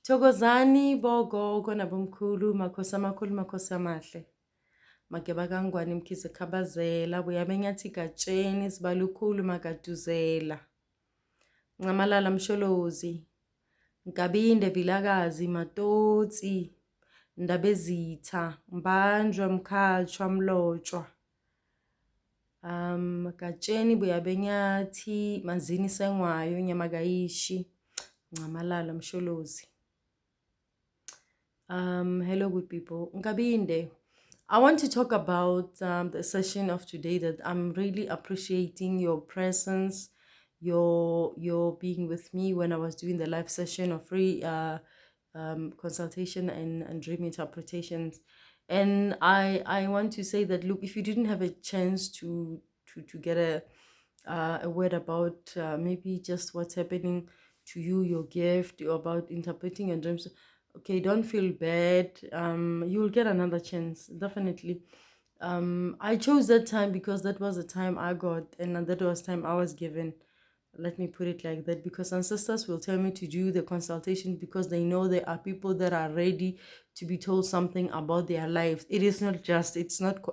Thokozani bogogo nabomkhulu makhosi amakhulu makhosi amahle. Mageba kangwani mkhize khabazela buyabe nyathi gatsheni sibalukhulu magaduzela. Ncamalala msholozi. Nkabinde vilakazi matotsi. Ndabezitha mbanjwa mkhatshwa mlotshwa. Gatsheni buyabe nyathi manzini sengwayo nyamagayishi. Ncamalala msholozi. Hello, good people. Nkabinde, I want to talk about the session of today, that I'm really appreciating your presence, your being with me when I was doing the live session of free consultation and dream interpretations. And I want to say that, look, if you didn't have a chance to get a word about maybe just what's happening to you, your gift, or about interpreting your dreams, okay, don't feel bad. You'll get another chance, definitely. I chose that time because that was the time I got, and that was time I was given. Let me put it like that, because ancestors will tell me to do the consultation because they know there are people that are ready to be told something about their lives. It's not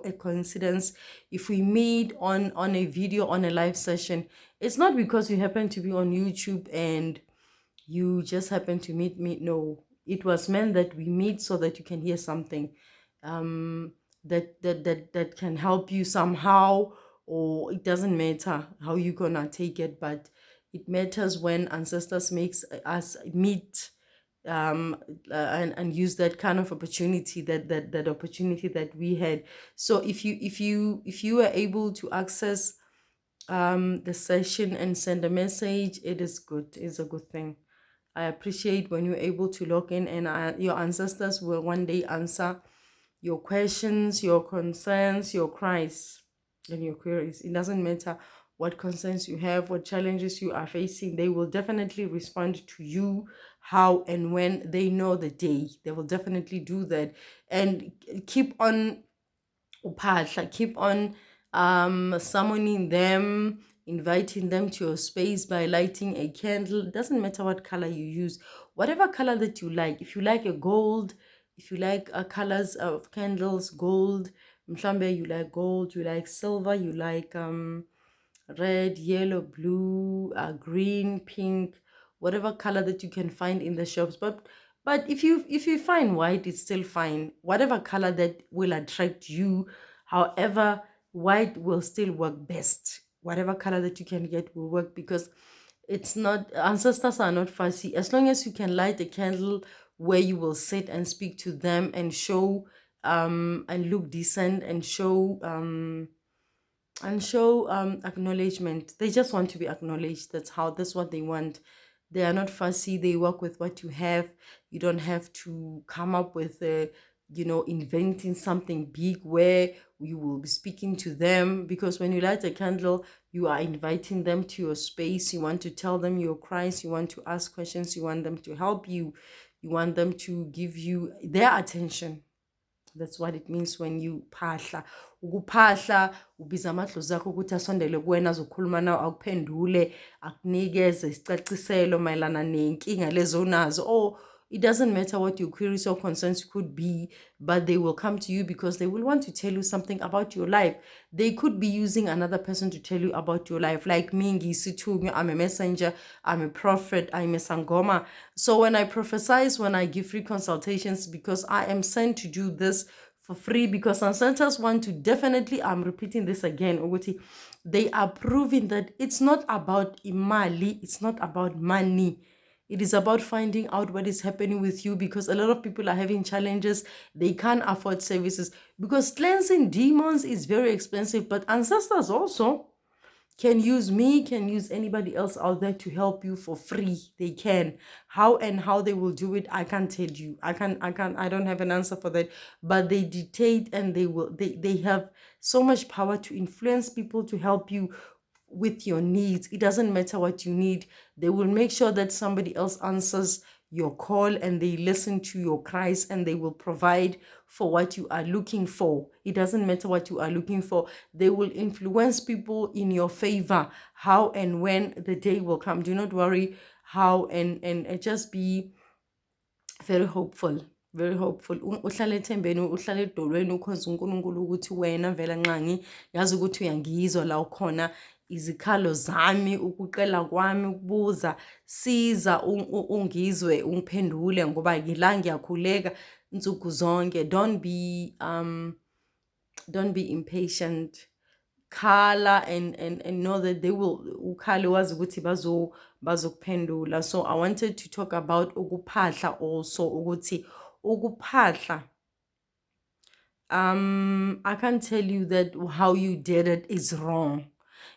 a coincidence if we meet on a video, on a live session. It's not because you happen to be on YouTube and you just happen to meet me. No, it was meant that we meet so that you can hear something that can help you somehow, or it doesn't matter how you're gonna take it, but it matters when ancestors makes us meet and use that kind of opportunity, that opportunity that we had. So if you were able to access the session and send a message, it is good. It's a good thing. I appreciate when you're able to log in, and your ancestors will one day answer your questions, your concerns, your cries, and your queries. It doesn't matter what concerns you have, what challenges you are facing. They will definitely respond to you how and when they know the day. They will definitely do that. And keep on Ukuphahla, keep on summoning them, inviting them to your space by lighting a candle. It doesn't matter what color you use, whatever color that you like. If you like a gold, if you like colors of candles, gold, mhlambe, you like gold, you like silver, you like red, yellow, blue, green, pink, whatever color that you can find in the shops. But if you find white, it's still fine. Whatever color that will attract you, however, white will still work best. Whatever color that you can get will work, because it's not, ancestors are not fussy. As long as you can light a candle where you will sit and speak to them and show and look decent and show acknowledgement. They just want to be acknowledged. That's what they want. They are not fussy. They work with what you have. You don't have to come up with inventing something big where you will be speaking to them, because when you light a candle, you are inviting them to your space. You want to tell them your cries. You want to ask questions. You want them to help you. You want them to give you their attention. That's what it means when you phahla. Ukuphahla ubiza amadlozi akho ukuthi asondele kuwena, azokhuluma nawe, akuphendule, akunikeze isicaciselo mayelana nenkinga lezo nazo. Oh, it doesn't matter what your queries or concerns could be, but they will come to you because they will want to tell you something about your life. They could be using another person to tell you about your life. Like me, Ngisithunywa, I'm a messenger, I'm a prophet, I'm a sangoma. So when I prophesize, when I give free consultations, because I am sent to do this for free, because ancestors want to definitely, I'm repeating this again, Uguti, they are proving that it's not about imali, it's not about money. It is about finding out what is happening with you, because a lot of people are having challenges. They can't afford services because cleansing demons is very expensive, but ancestors also can use me, can use anybody else out there to help you for free. They can. How they will do it, I can't tell you. I don't have an answer for that. But they dictate, and they have so much power to influence people to help you with your needs. It doesn't matter what you need. They will make sure that somebody else answers your call, and they listen to your cries, and they will provide for what you are looking for. It doesn't matter what you are looking for. They will influence people in your favor, how and when the day will come. Do not worry how, and just be very hopeful, very hopeful. Uhlale ethembeni, uhlale edolweni, ukhonza uNkulunkulu ukuthi wena vele nqangi yazi ukuthi uyangizwa la ukhona, izikhalo zami, ukuqela kwami, ukubuza, siza ungizwe, ungiphendule ngoba ngila ngiyakhuleka nsuku zonke. Don't be impatient. Khala and know that they will ukhale wazi ukuthi bazokuphendula. So I wanted to talk about ukuphahla also, ukuthi ukuphahla, I can't tell you that how you did it is wrong.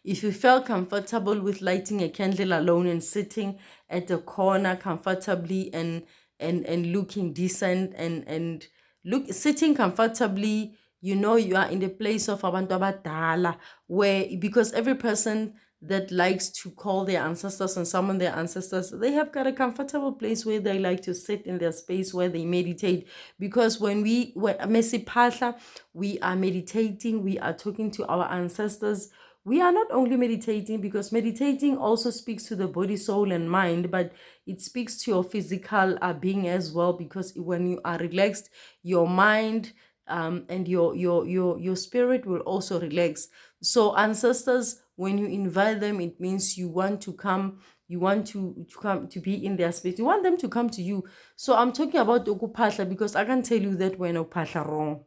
If you felt comfortable with lighting a candle alone and sitting at a corner comfortably and looking decent and look sitting comfortably, you know you are in the place of abantu abadala, where because every person that likes to call their ancestors and summon their ancestors, they have got a comfortable place where they like to sit in their space where they meditate. Because when mesipahla, we are meditating, we are talking to our ancestors. We are not only meditating, because meditating also speaks to the body, soul, and mind, but it speaks to your physical being as well. Because when you are relaxed, your mind and your spirit will also relax. So ancestors, when you invite them, it means you want to come, you want to come to be in their space, you want them to come to you. So I'm talking about Ukuphahla because I can tell you that when Ukuphahla wrong.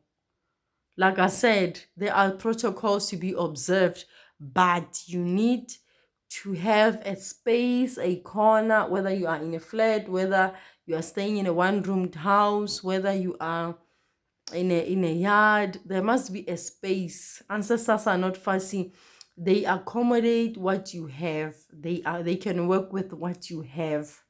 Like I said, there are protocols to be observed, but you need to have a space, a corner, whether you are in a flat, whether you are staying in a one-roomed house, whether you are in a yard, there must be a space. Ancestors are not fussy. They accommodate what you have. They can work with what you have.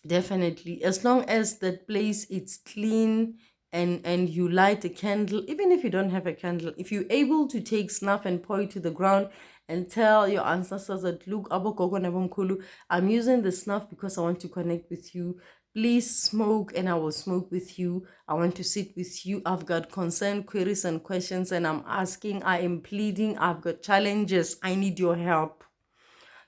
Definitely, as long as that place is clean and you light a candle, even if you don't have a candle, if you're able to take snuff and pour it to the ground and tell your ancestors that, look, abogogo nabomkhulu, I'm using the snuff because I want to connect with you. Please smoke and I will smoke with you. I want to sit with you. I've got concern, queries, and questions, and I'm asking, I am pleading, I've got challenges, I need your help.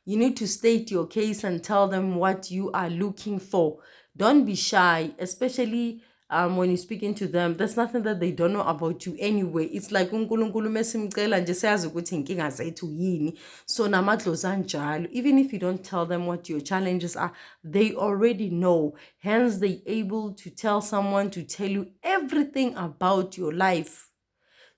You need to state your case and tell them what you are looking for. Don't be shy, especially when you're speaking to them. There's nothing that they don't know about you anyway. It's like uNkulunkulu mesimcela nje siyazi ukuthi inkinga zethu yini. So namadlozi anjalo, even if you don't tell them what your challenges are, they already know. Hence, they able to tell someone to tell you everything about your life.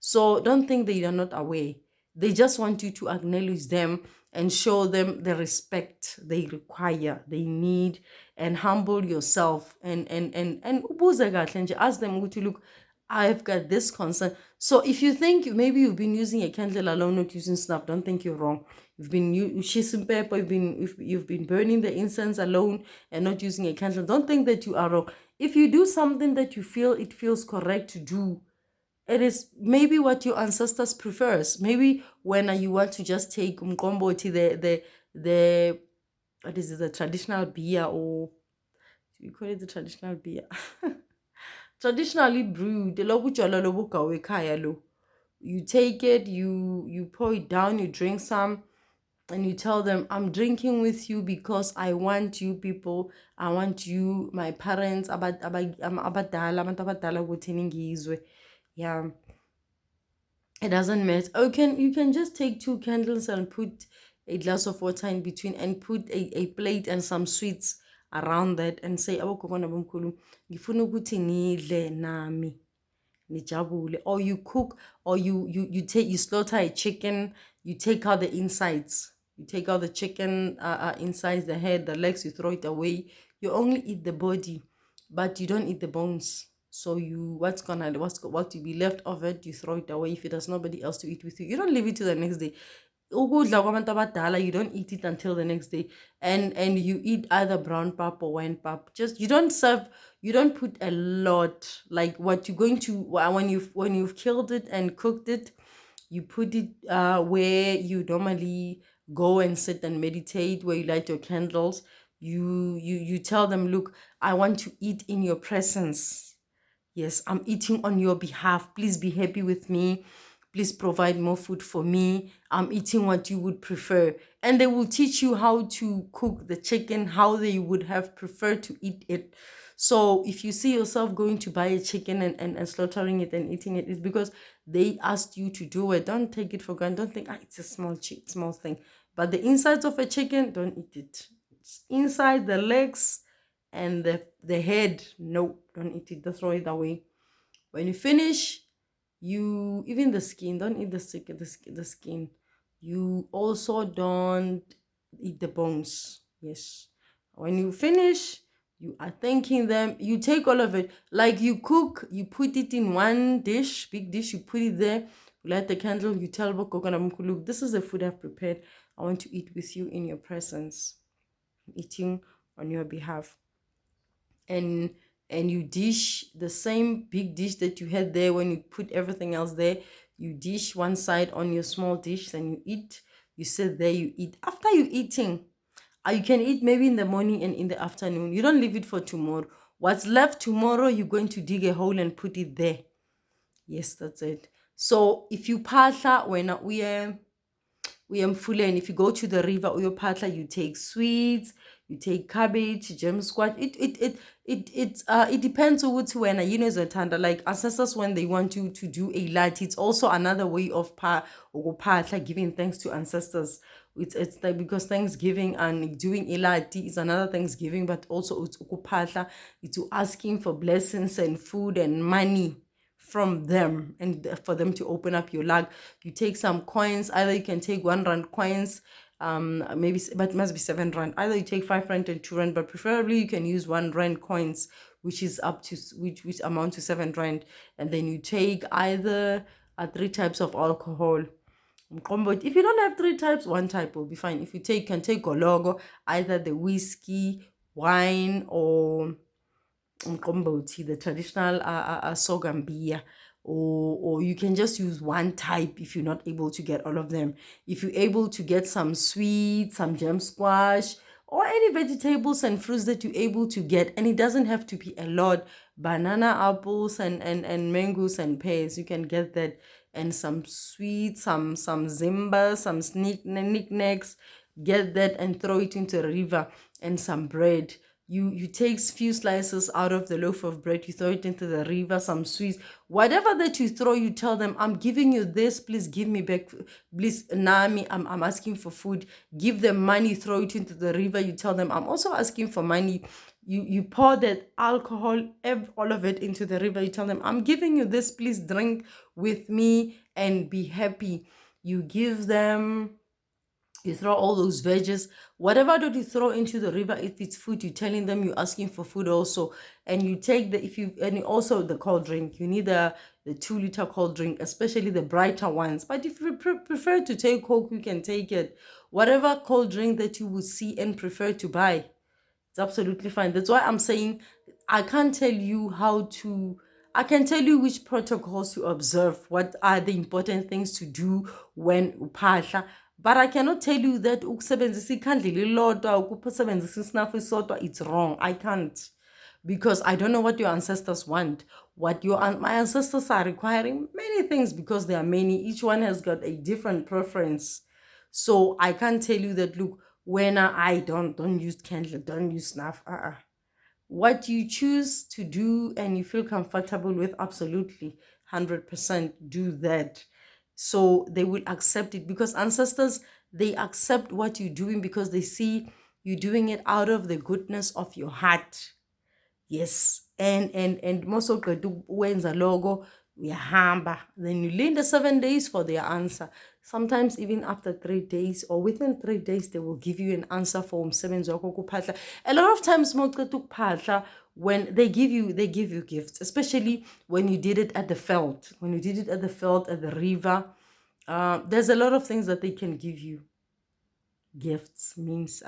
So don't think they are not aware. They just want you to acknowledge them and show them the respect they require, they need, and humble yourself and ubuze kahle nje, ask them, look, I've got this concern. So if you think maybe you've been using a candle alone, not using snuff, don't think you're wrong. You've been using pepper, you've been burning the incense alone and not using a candle. Don't think that you are wrong. If you do something that you feel it feels correct to do, it is maybe what your ancestors prefers. Maybe when you want to just take umqombothi, the what is it, the traditional beer, or you call it the traditional beer, traditionally brewed. You take it, you pour it down, you drink some, and you tell them, I'm drinking with you because I want you people, I want you, my parents, yeah, it doesn't matter. Oh, you can just take 2 candles and put a glass of water in between and put a plate and some sweets around that and say, abogogo nabomkhulu, ngifuna ukuthi nidle nami nijabule. Or you cook, or you slaughter a chicken, you take out the insides, you take out the chicken insides, the head, the legs, you throw it away. You only eat the body, but you don't eat the bones. So what will be left of it, you throw it away. If it has nobody else to eat with you, you don't leave it to the next day. You don't eat it until the next day, and you eat either brown pap or white pap. Just you don't put a lot, like what you're going to when you've killed it and cooked it, you put it where you normally go and sit and meditate, where you light your candles. You tell them, look, I want to eat in your presence. Yes, I'm eating on your behalf. Please be happy with me. please provide more food for me. I'm eating what you would prefer. And they will teach you how to cook the chicken, how they would have preferred to eat it. So if you see yourself going to buy a chicken and slaughtering it and eating it, it's because they asked you to do it. Don't take it for granted. Don't think, it's a small thing. But the insides of a chicken, don't eat it. It's inside, the legs and the head, no, don't eat it. Just throw it away. When you finish, you even the skin, don't eat the skin. You also don't eat the bones. Yes. When you finish, you are thanking them. You take all of it. Like you cook, you put it in one dish, big dish, you put it there, you light the candle, you tell Bokokana, look, this is the food I've prepared. I want to eat with you in your presence. I'm eating on your behalf. And you dish the same big dish that you had there. When you put everything else there, you dish one side on your small dish, and you eat. You sit there, you eat. After you eating, you can eat maybe in the morning and in the afternoon. You don't leave it for tomorrow. What's left tomorrow, you're going to dig a hole and put it there. Yes, that's it. So if you phahla, when we are full, and if you go to the river or your patla, you take sweets, you take cabbage, gem squash. It depends on what when tanda, like ancestors, when they want you to do a lot, it's also another way of patla, giving thanks to ancestors. It's like, because Thanksgiving and doing ilati is another Thanksgiving, but also it's Ukuphahla. It's asking for blessings and food and money from them, and for them to open up your luck. You take some coins. Either you can take R1 coins, maybe, but it must be R7. Either you take R5 and R2, but preferably you can use R1 coins, which is up to which amount to R7. And then you take either 3 types of alcohol. But if you don't have 3 types, 1 type will be fine. If you can take gologo, either the whiskey, wine, or the traditional sorghum beer, or you can just use 1 type if you're not able to get all of them. If you're able to get some sweet, some gem squash, or any vegetables and fruits that you're able to get, and it doesn't have to be a lot, banana, apples, and mangoes and pears, you can get that, and some sweet, some zimba, some knickknacks, get that and throw it into the river, and some bread. You take few slices out of the loaf of bread, you throw it into the river, some sweets, whatever that you throw, you tell them, I'm giving you this, please give me back, please, Nami, I'm asking for food. Give them money, throw it into the river, you tell them, I'm also asking for money. You pour that alcohol, all of it into the river, you tell them, I'm giving you this, please drink with me and be happy. You give them, you throw all those veggies, whatever that you throw into the river, if it's food, you're telling them you're asking for food also. And you take and also the cold drink, you need the 2-liter cold drink, especially the brighter ones. But if you prefer to take Coke, you can take it. Whatever cold drink that you would see and prefer to buy, it's absolutely fine. That's why I'm saying I can't tell you I can tell you which protocols to observe, what are the important things to do when uphahla, but I cannot tell you that ukusebenzisa ikhandlela elilodwa, ukusebenzisa isinafu isodwa, it's wrong. I can't, because I don't know what your ancestors want. My ancestors are requiring many things, because there are many. Each one has got a different preference. So I can't tell you that, look, when I don't use candle, don't use snuff. What you choose to do and you feel comfortable with, absolutely 100% do that. So they will accept it, because ancestors, they accept what you're doing because they see you doing it out of the goodness of your heart. Yes. And most of the wenza logo, uyahamba, then you lean the 7 days for their answer. Sometimes even after 3 days or within 3 days, they will give you an answer for umsebenzi wakho ukuphahla. A lot of times when they give you gifts, especially when you did it at the veld, at the river. There's a lot of things that they can give you. Gifts means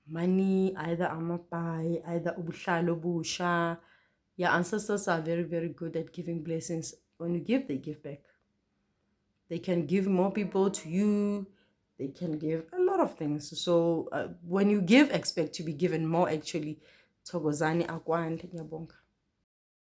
money, either amapai, either ubuhlalo busha. Your ancestors are very, very good at giving blessings. When you give, they give back. They can give more people to you. They can give a lot of things. So when you give, expect to be given more, actually. Thokozani akwande, ngiyabonga.